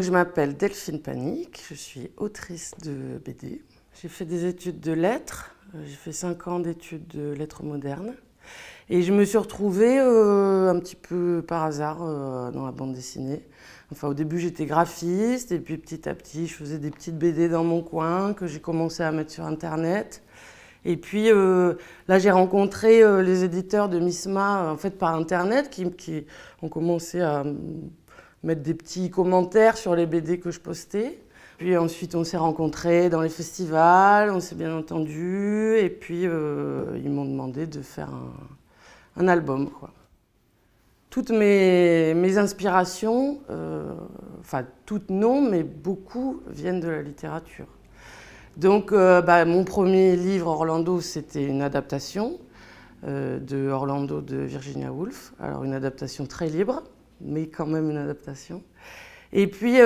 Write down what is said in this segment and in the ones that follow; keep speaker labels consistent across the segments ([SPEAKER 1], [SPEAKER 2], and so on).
[SPEAKER 1] Je m'appelle Delphine Panique, je suis autrice de BD. J'ai fait des études de lettres, j'ai fait 5 ans d'études de lettres modernes. Et je me suis retrouvée un petit peu par hasard dans la bande dessinée. Enfin, au début, j'étais graphiste et puis petit à petit, je faisais des petites BD dans mon coin que j'ai commencé à mettre sur Internet. Et puis là, j'ai rencontré les éditeurs de Misma en fait, par Internet qui ont commencé à mettre des petits commentaires sur les BD que je postais. Puis ensuite, on s'est rencontrés dans les festivals, on s'est bien entendus. Et puis, ils m'ont demandé de faire un album, quoi. Toutes mes inspirations, enfin toutes non, mais beaucoup viennent de la littérature. Donc mon premier livre, Orlando, c'était une adaptation de Orlando de Virginia Woolf. Alors une adaptation très libre, mais quand même une adaptation. Et puis,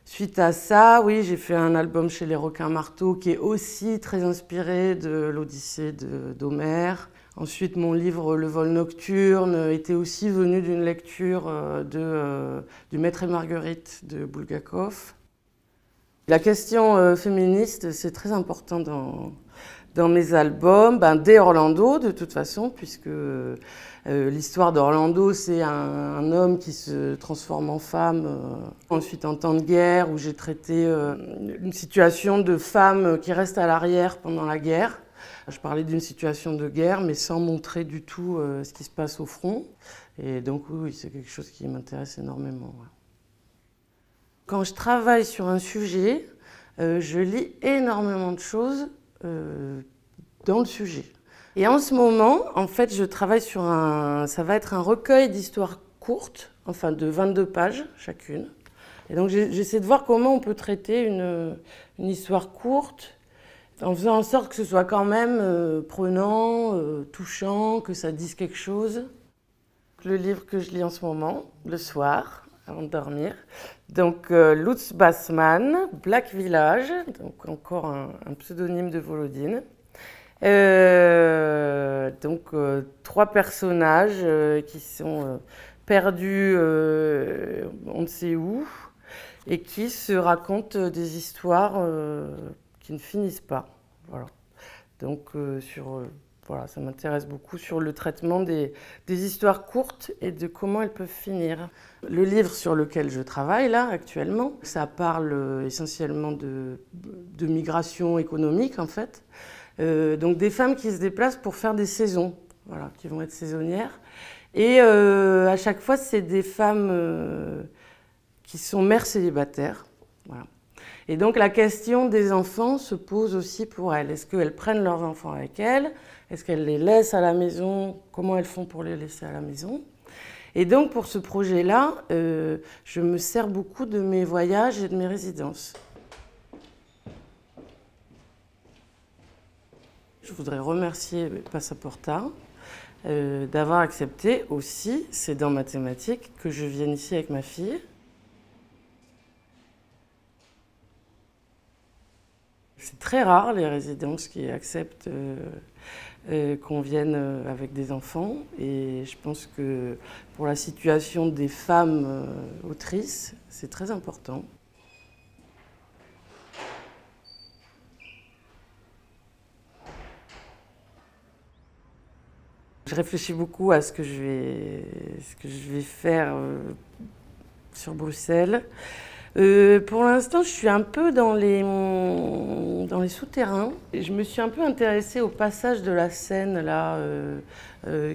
[SPEAKER 1] suite à ça, oui, j'ai fait un album chez Les Requins-Marteaux qui est aussi très inspiré de l'Odyssée d'Homère. Ensuite, mon livre Le vol nocturne était aussi venu d'une lecture du Maître et Marguerite de Bulgakov. La question féministe, c'est très important dans mes albums, dès Orlando de toute façon, puisque l'histoire d'Orlando, c'est un homme qui se transforme en femme. Ensuite, en temps de guerre, où j'ai traité une situation de femme qui reste à l'arrière pendant la guerre. Je parlais d'une situation de guerre, mais sans montrer du tout ce qui se passe au front. Et donc oui, c'est quelque chose qui m'intéresse énormément. Ouais. Quand je travaille sur un sujet, je lis énormément de choses dans le sujet. Et en ce moment, en fait, je travaille sur ça va être un recueil d'histoires courtes, enfin de 22 pages chacune. Et donc j'essaie de voir comment on peut traiter une histoire courte, en faisant en sorte que ce soit quand même prenant, touchant, que ça dise quelque chose. Le livre que je lis en ce moment, le soir, avant de dormir, donc Lutz Bassmann, Black Village, donc encore un pseudonyme de Volodine. Donc 3 personnages qui sont perdus on ne sait où et qui se racontent des histoires qui ne finissent pas. Voilà. Donc voilà, ça m'intéresse beaucoup sur le traitement des histoires courtes et de comment elles peuvent finir. Le livre sur lequel je travaille là actuellement, ça parle essentiellement de migration économique en fait. Donc des femmes qui se déplacent pour faire des saisons, voilà, qui vont être saisonnières. Et à chaque fois, c'est des femmes qui sont mères célibataires. Voilà. Et donc la question des enfants se pose aussi pour elles. Est-ce qu'elles prennent leurs enfants avec elles? Est-ce qu'elles les laissent à la maison? Comment elles font pour les laisser à la maison? Et donc pour ce projet-là, je me sers beaucoup de mes voyages et de mes résidences. Je voudrais remercier Passaporta d'avoir accepté aussi, c'est dans ma thématique, que je vienne ici avec ma fille. C'est très rare les résidences qui acceptent qu'on vienne avec des enfants et je pense que pour la situation des femmes autrices, c'est très important. Je réfléchis beaucoup à ce que je vais faire sur Bruxelles. Pour l'instant, je suis un peu dans les souterrains. Je me suis un peu intéressée au passage de la Seine là,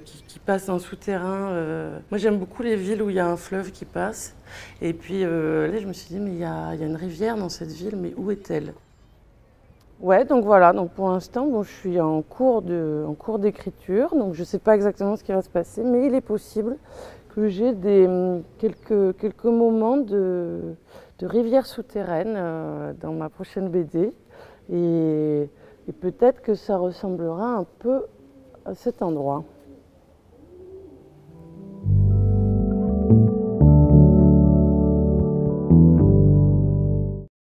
[SPEAKER 1] qui passe en souterrain. Moi, j'aime beaucoup les villes où il y a un fleuve qui passe. Et puis là, je me suis dit, mais il y a une rivière dans cette ville, mais où est-elle? Ouais, donc voilà, donc pour l'instant, bon, je suis en cours d'écriture, donc je ne sais pas exactement ce qui va se passer, mais il est possible que j'ai quelques moments de rivière souterraine dans ma prochaine BD, et peut-être que ça ressemblera un peu à cet endroit.